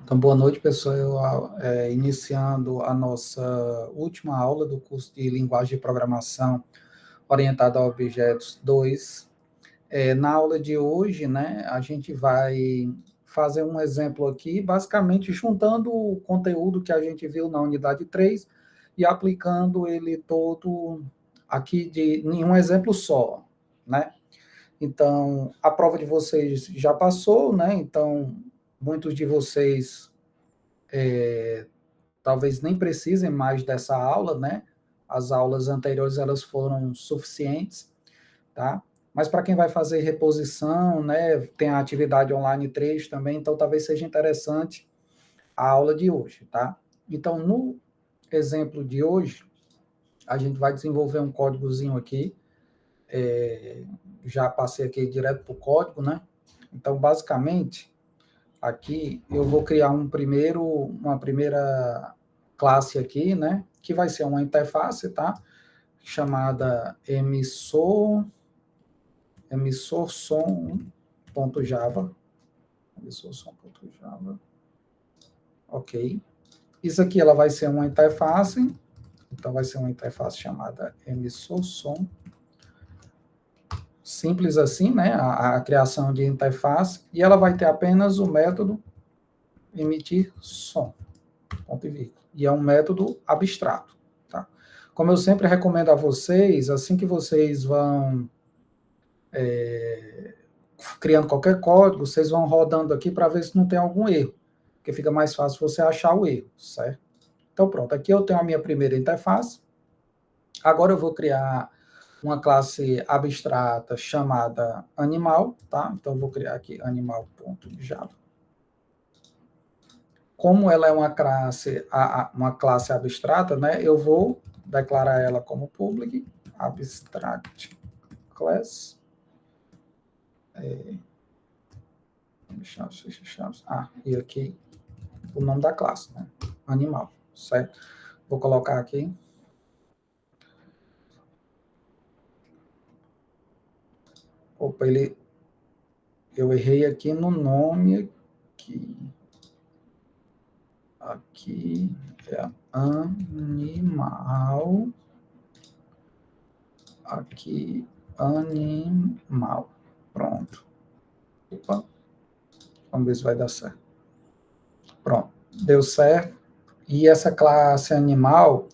Então, boa noite, pessoal. Iniciando a nossa última aula do curso de Linguagem de Programação orientada a Objetos 2. Na aula de hoje, né, a gente vai fazer um exemplo aqui, basicamente juntando o conteúdo que a gente viu na unidade 3 e aplicando ele todo aqui em um exemplo só, né? Então, a prova de vocês já passou, né? Então, muitos de vocês talvez nem precisem mais dessa aula, né? As aulas anteriores elas foram suficientes, tá? Mas para quem vai fazer reposição, né, tem a atividade online 3 também, então talvez seja interessante a aula de hoje, tá? Então, no exemplo de hoje, a gente vai desenvolver um códigozinho aqui, já passei aqui direto para o código, né? Então, basicamente, aqui eu vou criar uma primeira classe aqui, né? Que vai ser uma interface, tá? Chamada emissorsom.java. Emissorsom.java. Ok. Isso aqui ela vai ser uma interface. Então vai ser uma interface chamada emissorsom. Simples assim, né? A criação de interface. E ela vai ter apenas o método emitir som. Ponto e vírgula. E é um método abstrato, tá? Como eu sempre recomendo a vocês, assim que vocês vão criando qualquer código, vocês vão rodando aqui para ver se não tem algum erro, porque fica mais fácil você achar o erro, certo? Então pronto, aqui eu tenho a minha primeira interface. Agora eu vou criar uma classe abstrata chamada animal, tá? Então eu vou criar aqui animal.java. Como ela é uma classe abstrata, né, eu vou declarar ela como public abstract class. E aqui o nome da classe, né? Animal, certo? Vou colocar aqui. Opa, eu errei aqui no nome aqui. Aqui é animal. Aqui, animal. Pronto. Opa. Vamos ver se vai dar certo. Pronto. Deu certo. E essa classe animal,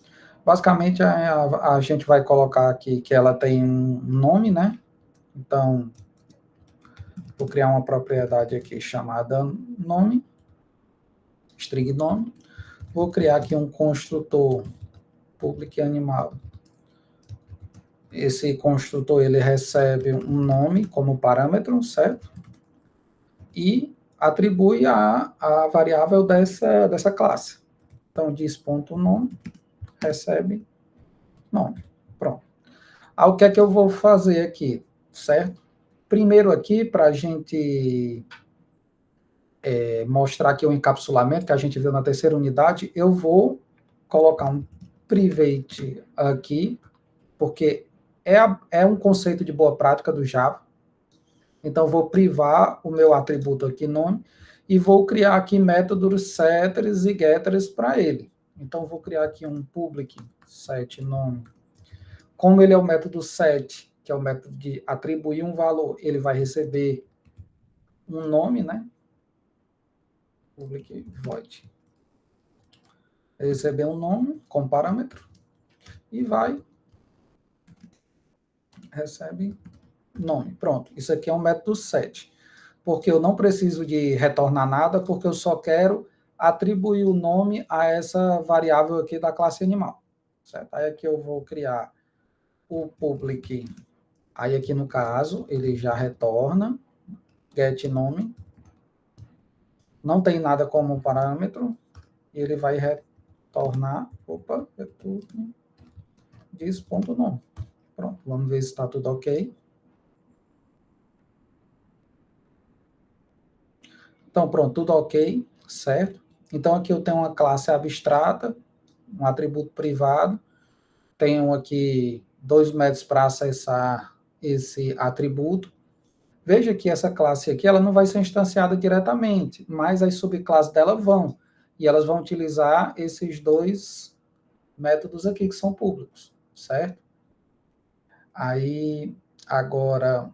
basicamente a gente vai colocar aqui que ela tem um nome, né? Então, vou criar uma propriedade aqui chamada nome, string nome. Vou criar aqui um construtor public animal. Esse construtor ele recebe um nome como parâmetro, certo? E atribui a variável dessa classe. Então, diz.nome, recebe nome. Pronto. Aí, o que é que eu vou fazer aqui, certo? Primeiro aqui, para a gente mostrar aqui o encapsulamento que a gente viu na terceira unidade, eu vou colocar um private aqui, porque é um conceito de boa prática do Java. Então, vou privar o meu atributo aqui, nome, e vou criar aqui métodos setters e getters para ele. Então, vou criar aqui um public set nome. Como ele é o método set, que é o método de atribuir um valor, ele vai receber um nome, né? Public void. Receber um nome com parâmetro e recebe nome. Pronto. Isso aqui é um método set. Porque eu não preciso de retornar nada, porque eu só quero atribuir o nome a essa variável aqui da classe animal. Certo? Aí aqui eu vou criar o public. Aí aqui no caso, ele já retorna get nome. Não tem nada como parâmetro. E ele vai retornar, retorno diz.nome. Pronto, vamos ver se está tudo ok. Então, pronto, tudo ok, certo? Então, aqui eu tenho uma classe abstrata, um atributo privado, tenho aqui 2 métodos para acessar esse atributo. Veja que essa classe aqui, ela não vai ser instanciada diretamente, mas as subclasses dela vão. E elas vão utilizar esses dois métodos aqui que são públicos, certo? Aí, agora,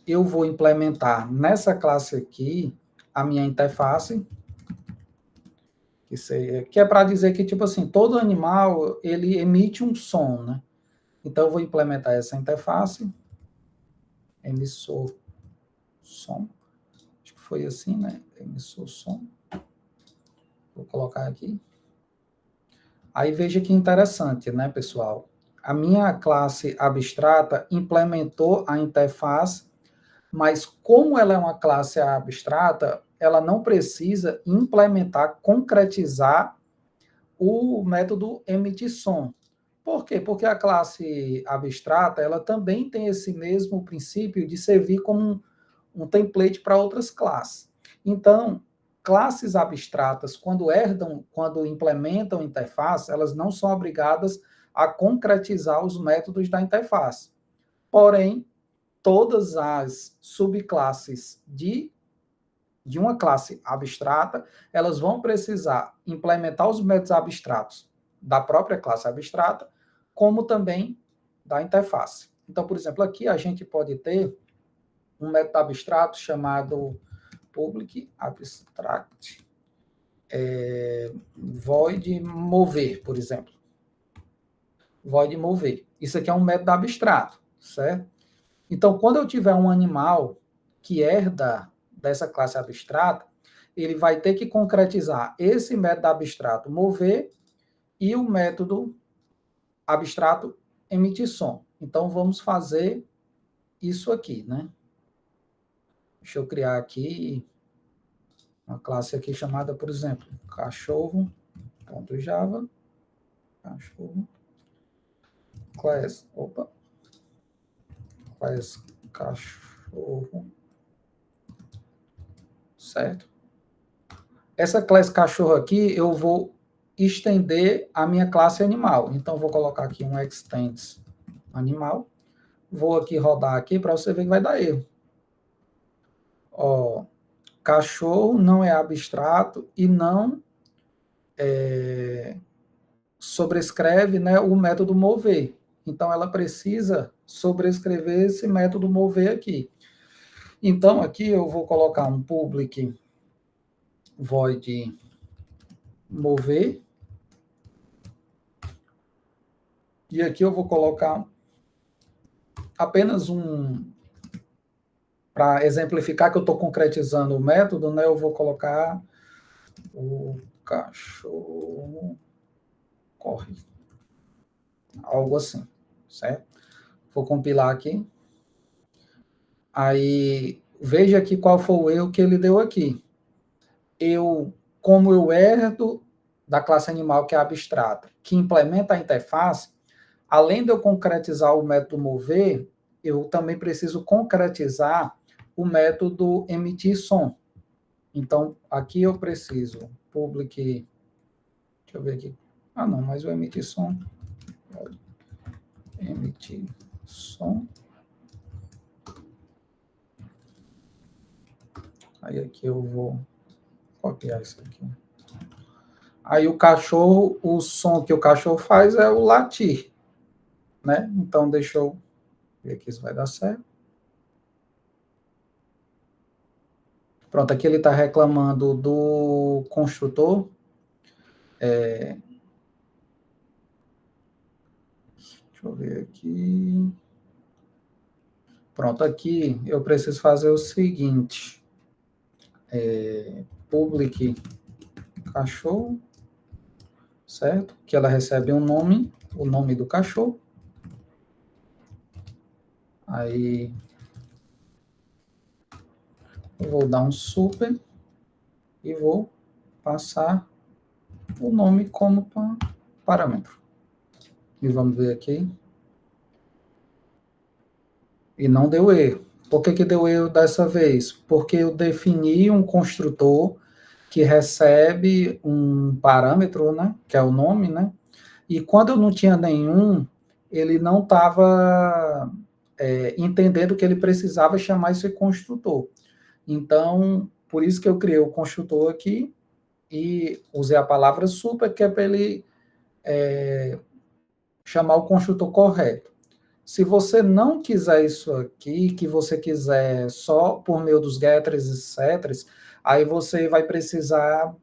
eu vou implementar nessa classe aqui a minha interface, que é para dizer que, tipo assim, todo animal, ele emite um som, né? Então, eu vou implementar essa interface, emissor som, acho que foi assim, né? Emissor som, vou colocar aqui. Aí veja que interessante, né, pessoal? A minha classe abstrata implementou a interface, mas como ela é uma classe abstrata, ela não precisa implementar, concretizar o método emitir som. Por quê? Porque a classe abstrata, ela também tem esse mesmo princípio de servir como um template para outras classes. Então, classes abstratas, quando implementam interface, elas não são obrigadas a concretizar os métodos da interface. Porém, todas as subclasses de uma classe abstrata, elas vão precisar implementar os métodos abstratos da própria classe abstrata, como também da interface. Então, por exemplo, aqui a gente pode ter um método abstrato chamado public abstract void mover, por exemplo. Void mover. Isso aqui é um método abstrato, certo? Então, quando eu tiver um animal que herda dessa classe abstrata, ele vai ter que concretizar esse método abstrato mover e o método abstrato emitir som. Então, vamos fazer isso aqui, né? Deixa eu criar aqui uma classe aqui chamada, por exemplo, cachorro.java, cachorro, class cachorro, certo? Essa classe cachorro aqui, eu vou estender a minha classe animal. Então, vou colocar aqui um extends animal. Vou aqui rodar aqui para você ver que vai dar erro. Ó, cachorro não é abstrato e não sobrescreve, né, o método mover. Então, ela precisa sobrescrever esse método mover aqui. Então, aqui eu vou colocar um public void mover. E aqui eu vou colocar apenas para exemplificar que eu estou concretizando o método, né, eu vou colocar o cachorro corre. Algo assim, certo? Vou compilar aqui. Aí, veja aqui qual foi o erro que ele deu aqui. Como eu herdo da classe animal, que é abstrata, que implementa a interface, além de eu concretizar o método mover, eu também preciso concretizar o método emitir som. Então, aqui eu preciso public, deixa eu ver aqui. Ah, não, mas o emitir som. Emitir som. Aí aqui eu vou copiar isso aqui. Aí o cachorro, o som que o cachorro faz é o latir, né? Então, deixa eu ver aqui se vai dar certo. Pronto, aqui ele está reclamando do construtor. Deixa eu ver aqui. Pronto, aqui eu preciso fazer o seguinte. Public cachorro, certo? Que ela recebe um nome, o nome do cachorro. Aí eu vou dar um super e vou passar o nome como parâmetro. E vamos ver aqui. E não deu erro. Por que deu erro dessa vez? Porque eu defini um construtor que recebe um parâmetro, né, que é o nome, né? E quando eu não tinha nenhum, ele não estava entendendo que ele precisava chamar esse construtor. Então, por isso que eu criei o construtor aqui e usei a palavra super, que é para ele chamar o construtor correto. Se você não quiser isso aqui, que você quiser só por meio dos getters e setters, aí você vai precisar,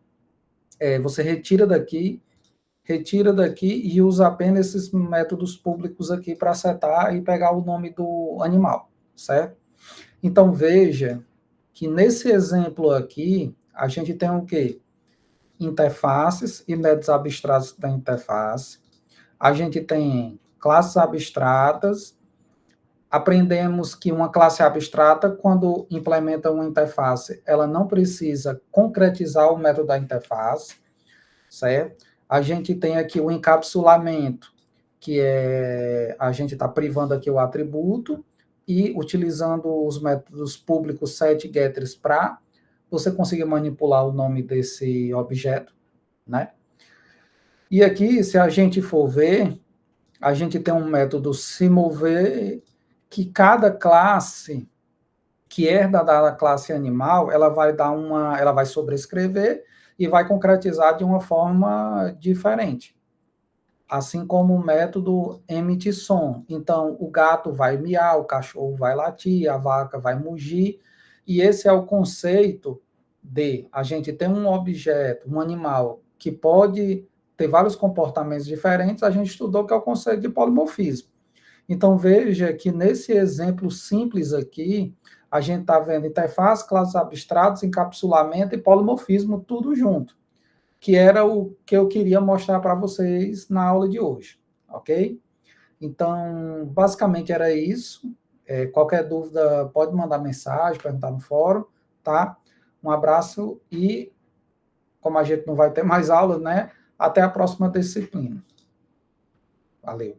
você retira daqui e usa apenas esses métodos públicos aqui para setar e pegar o nome do animal, certo? Então veja que nesse exemplo aqui, a gente tem o quê? Interfaces e métodos abstratos da interface. A gente tem classes abstratas. Aprendemos que uma classe abstrata, quando implementa uma interface, ela não precisa concretizar o método da interface, certo? A gente tem aqui o encapsulamento, que a gente está privando aqui o atributo e utilizando os métodos públicos setGetters para você conseguir manipular o nome desse objeto, né? E aqui, se a gente for ver, a gente tem um método semover que cada classe que herda da classe animal, ela vai sobrescrever e vai concretizar de uma forma diferente. Assim como o método emite som. Então, o gato vai miar, o cachorro vai latir, a vaca vai mugir, e esse é o conceito de a gente ter um objeto, um animal, que pode ter vários comportamentos diferentes, a gente estudou que é o conceito de polimorfismo. Então, veja que nesse exemplo simples aqui, a gente está vendo interface, classes abstratas, encapsulamento e polimorfismo, tudo junto, que era o que eu queria mostrar para vocês na aula de hoje, ok? Então, basicamente era isso. Qualquer dúvida, pode mandar mensagem, perguntar no fórum, tá? Um abraço e, como a gente não vai ter mais aula, né? Até a próxima disciplina. Valeu.